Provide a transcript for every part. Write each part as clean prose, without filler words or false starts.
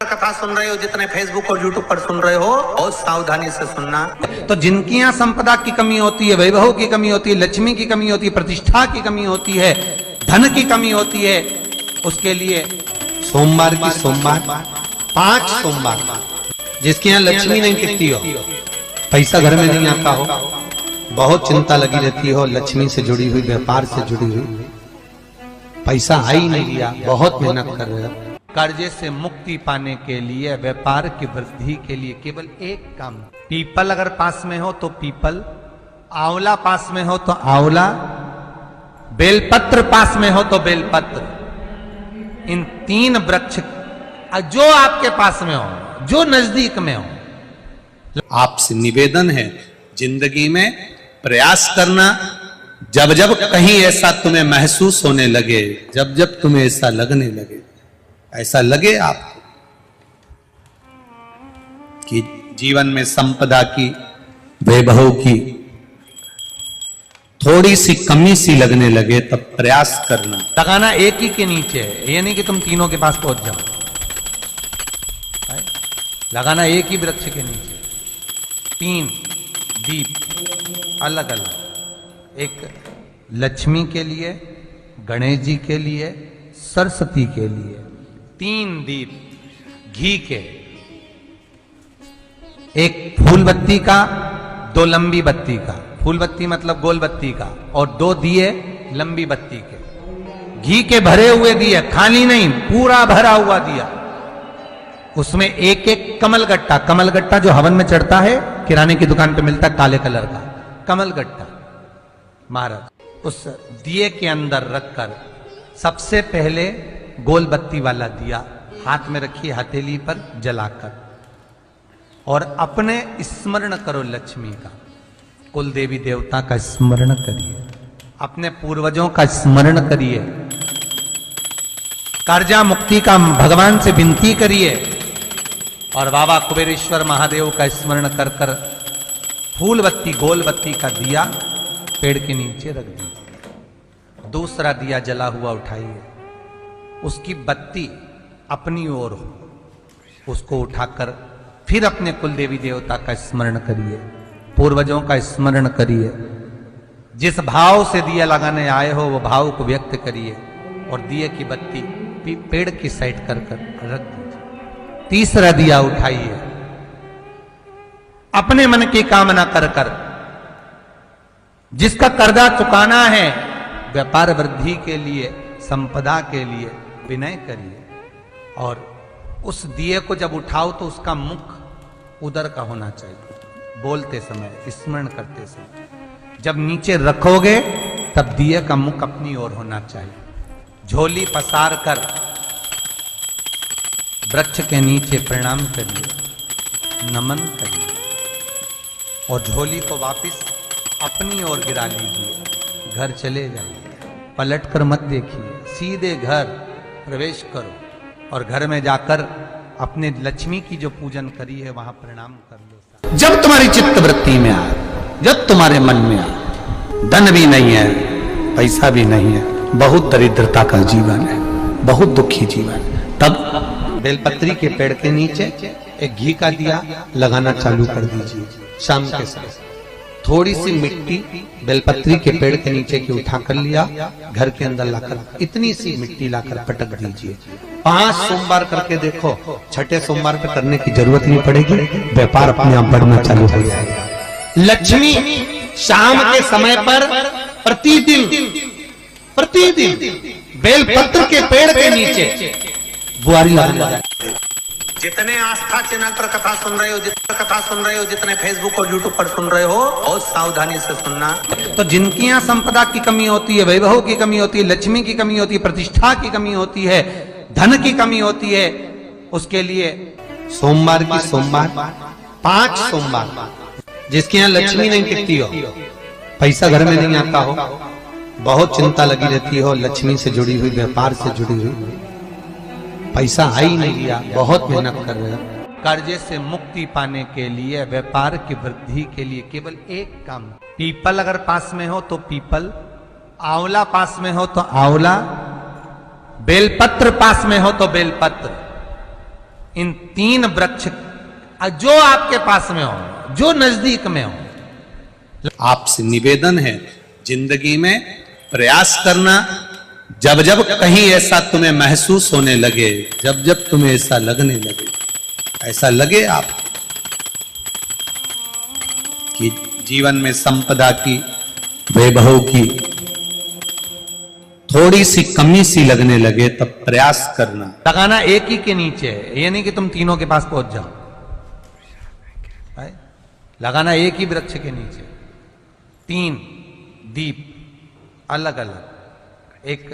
कथा सुन रहे हो, जितने फेसबुक और यूट्यूब पर सुन रहे हो, बहुत सावधानी से सुनना। तो जिनकी यहाँ संपदा की कमी होती है, वैभव की कमी होती है, लक्ष्मी की कमी होती है, प्रतिष्ठा की कमी होती है, धन की कमी होती है, उसके लिए सोमवार की सोमवार 5 सोमवार, जिसके यहाँ लक्ष्मी नहीं टिकती हो, पैसा घर में नहीं आता हो, बहुत चिंता लगी रहती हो, लक्ष्मी से जुड़ी हुई, व्यापार से जुड़ी हुई, पैसा आ ही नहीं लिया, बहुत मेहनत कर रहे हो, कर्जे से मुक्ति पाने के लिए, व्यापार की वृद्धि के लिए केवल एक काम, पीपल अगर पास में हो तो पीपल, आंवला पास में हो तो आंवला, बेलपत्र पास में हो तो बेलपत्र, इन 3 वृक्ष जो आपके पास में हो, जो नजदीक में हो। आपसे निवेदन है, जिंदगी में प्रयास करना, जब जब कहीं ऐसा तुम्हें महसूस होने लगे, जब जब तुम्हें ऐसा लगने लगे, ऐसा लगे आपको कि जीवन में संपदा की, वैभव की थोड़ी सी कमी सी लगने लगे, तब प्रयास करना। लगाना एक ही के नीचे है, ये नहीं कि तुम तीनों के पास पहुंच जाओ, लगाना एक ही वृक्ष के नीचे, 3 दीप अलग अलग, एक लक्ष्मी के लिए, गणेश जी के लिए, सरस्वती के लिए, 3 दीप घी के, एक फूल बत्ती का, 2 लंबी बत्ती का, फूल बत्ती मतलब गोल बत्ती का, और 2 दिए लंबी बत्ती के, घी के भरे हुए दिए, खाली नहीं, पूरा भरा हुआ दिया, उसमें एक एक कमलगट्टा, कमलगट्टा जो हवन में चढ़ता है, किराने की दुकान पे मिलता है काले कलर का कमलगट्टा, महाराज उस दिए के अंदर रखकर सबसे पहले गोल बत्ती वाला दिया हाथ में रखिए, हथेली पर जलाकर, और अपने स्मरण करो लक्ष्मी का, कुल देवी देवता का स्मरण करिए, अपने पूर्वजों का स्मरण करिए, कर्जा मुक्ति का भगवान से विनती करिए, और बाबा कुबेरेश्वर महादेव का स्मरण कर कर फूल बत्ती, गोल बत्ती का दिया पेड़ के नीचे रख दीजिए। दूसरा दिया जला हुआ उठाइए, उसकी बत्ती अपनी ओर हो, उसको उठाकर फिर अपने कुल देवी देवता का स्मरण करिए, पूर्वजों का स्मरण करिए, जिस भाव से दिया लगाने आए हो वो भाव को व्यक्त करिए, और दिए की बत्ती पेड़ की साइड कर रख दीजिए। तीसरा दिया उठाइए, अपने मन की कामना कर कर, जिसका कर्जा चुकाना है, व्यापार वृद्धि के लिए, संपदा के लिए विनय करिए, और उस दिए को जब उठाओ तो उसका मुख उधर का होना चाहिए, बोलते समय, स्मरण करते समय, जब नीचे रखोगे तब दिए का मुख अपनी ओर होना चाहिए। झोली पसार कर वृक्ष के नीचे प्रणाम करिए, नमन करिए, और झोली को वापस अपनी ओर गिरा लीजिए, घर चले जाइए, पलट कर मत देखिए, सीधे घर प्रवेश करो, और घर में जाकर अपने लक्ष्मी की जो पूजन करी है वहां प्रणाम कर लो। जब तुम्हारी चित्त वृत्ति में आए, जब तुम्हारे मन में आए, धन भी नहीं है, पैसा भी नहीं है, बहुत दरिद्रता का जीवन है, बहुत दुखी जीवन, तब बेलपत्री के पेड़ के नीचे एक घी का दिया लगाना चालू कर दीजिए। शाम के समय थोड़ी सी मिट्टी बेलपत्री के पेड़ के नीचे की उठा कर लिया, घर के अंदर लाकर इतनी सी मिट्टी लाकर पटक दीजिए। 5 सोमवार करके देखो, छठे सोमवार पे करने की जरूरत नहीं पड़ेगी, व्यापार अपने आप बढ़ना चालू हो जाएगा। लक्ष्मी शाम के समय पर प्रतिदिन बेलपत्र के पेड़ के नीचे बुआरी लगाना। जितने आस्था चैनल पर कथा सुन रहे हो, जितने फेसबुक और यूट्यूब पर सुन रहे हो, बहुत सावधानी से सुनना। तो जिनकी यहाँ संपदा की कमी होती है, वैभव की कमी होती है, लक्ष्मी की कमी होती है, प्रतिष्ठा की कमी होती है, धन की कमी होती है, उसके लिए सोमवार की सोमवार 5 सोमवार, जिसके यहाँ लक्ष्मी नहीं टिकती हो, पैसा घर में नहीं आता हो, बहुत चिंता लगी रहती हो, लक्ष्मी से जुड़ी हुई, व्यापार से जुड़ी हुई, पैसा आ ही नहीं लिया, बहुत मेहनत कर रहे हो, कर्जे से मुक्ति पाने के लिए, व्यापार की वृद्धि के लिए केवल एक काम, पीपल अगर पास में हो तो पीपल, आंवला पास में हो तो आंवला, बेलपत्र पास में हो तो बेलपत्र, इन 3 वृक्ष जो आपके पास में हो, जो नजदीक में हो, आपसे निवेदन है जिंदगी में प्रयास करना। जब जब कहीं ऐसा तुम्हें महसूस होने लगे, जब जब तुम्हें ऐसा लगने लगे, ऐसा लगे आप कि जीवन में संपदा की, वैभव की थोड़ी सी कमी सी लगने लगे, तब प्रयास करना। लगाना एक ही के नीचे है, ये नहीं कि तुम तीनों के पास पहुंच जाओ। लगाना एक ही वृक्ष के नीचे, 3 दीप अलग अलग, एक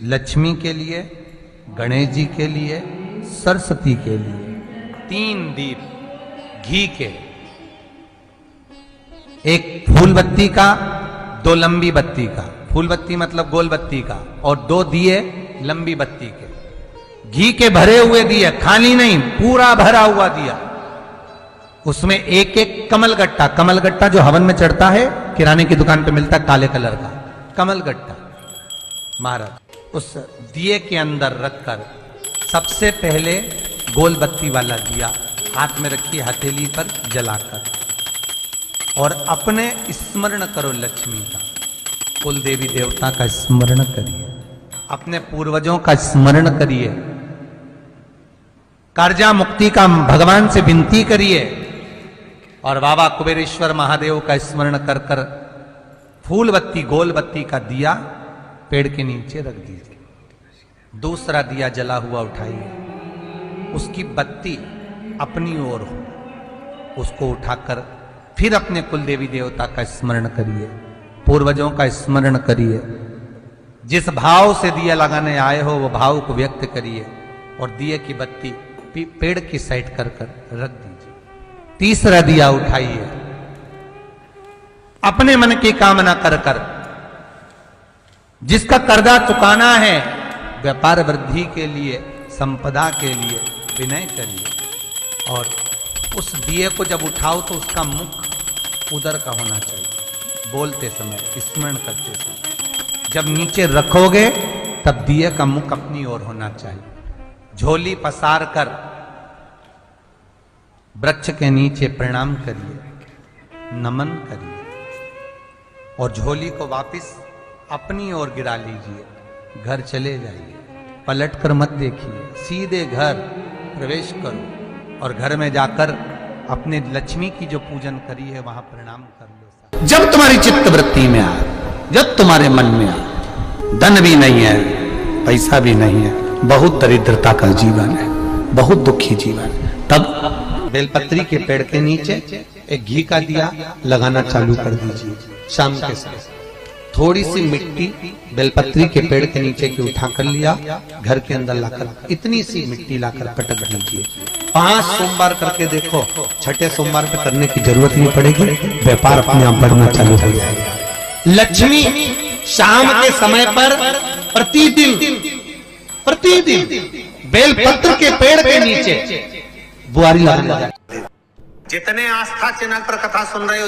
लक्ष्मी के लिए, गणेश जी के लिए, सरस्वती के लिए, 3 दीप घी के, एक फूल बत्ती का, 2 लंबी बत्ती का, फूल बत्ती मतलब गोल बत्ती का, और 2 दिए लंबी बत्ती के, घी के भरे हुए दिए, खाली नहीं, पूरा भरा हुआ दिया, उसमें एक एक कमलगट्टा, कमलगट्टा जो हवन में चढ़ता है, किराने की दुकान पे मिलता है काले कलर का कमलगट्टा, महाराज उस दिए के अंदर रखकर सबसे पहले गोल बत्ती वाला दिया हाथ में रखिए, हथेली पर जलाकर, और अपने स्मरण करो लक्ष्मी का, कुल देवी देवता का स्मरण करिए, अपने पूर्वजों का स्मरण करिए, कर्जा मुक्ति का भगवान से विनती करिए, और बाबा कुबेरेश्वर महादेव का स्मरण कर कर फूल बत्ती गोल बत्ती का दिया पेड़ के नीचे रख दीजिए। दूसरा दिया जला हुआ उठाइए, उसकी बत्ती अपनी ओर हो, उसको उठाकर फिर अपने कुल देवी देवता का स्मरण करिए, पूर्वजों का स्मरण करिए, जिस भाव से दिया लगाने आए हो वो भाव को व्यक्त करिए, और दिए की बत्ती पेड़ की साइड कर कर रख दीजिए। तीसरा दिया उठाइए, अपने मन की कामना कर कर, जिसका कर्जा चुकाना है, व्यापार वृद्धि के लिए, संपदा के लिए विनय करिए, और उस दिए को जब उठाओ तो उसका मुख उधर का होना चाहिए, बोलते समय, स्मरण करते समय। जब नीचे रखोगे तब दिए का मुख अपनी ओर होना चाहिए। झोली पसार कर वृक्ष के नीचे प्रणाम करिए, नमन करिए, और झोली को वापस अपनी ओर गिरा लीजिए, घर चले जाइए, पलट कर मत देखिए, सीधे घर प्रवेश करो, और घर में जाकर अपने लक्ष्मी की जो पूजन करी है वहां प्रणाम कर लो। जब तुम्हारी चित्त वृत्ति में आए, जब तुम्हारे मन में आए, धन भी नहीं है, पैसा भी नहीं है, बहुत दरिद्रता का जीवन है, बहुत दुखी जीवन है, तब बेलपत्री के पेड़ के नीचे एक घी का दिया लगाना चालू कर दीजिए। शाम के समय थोड़ी सी मिट्टी बेलपत्री के पेड़ के नीचे की उठा कर लिया, घर के अंदर लाकर इतनी सी मिट्टी लाकर पटक दीजिए। 5 सोमवार करके देखो, छठे सोमवार पे करने की जरूरत नहीं पड़ेगी, व्यापार अपने आप बढ़ना चालू हो जाएगा। लक्ष्मी शाम के समय पर प्रतिदिन बेलपत्र के पेड़ के नीचे बुआरी लगाने। जितने आस्था चैनल पर कथा सुन रहे हो,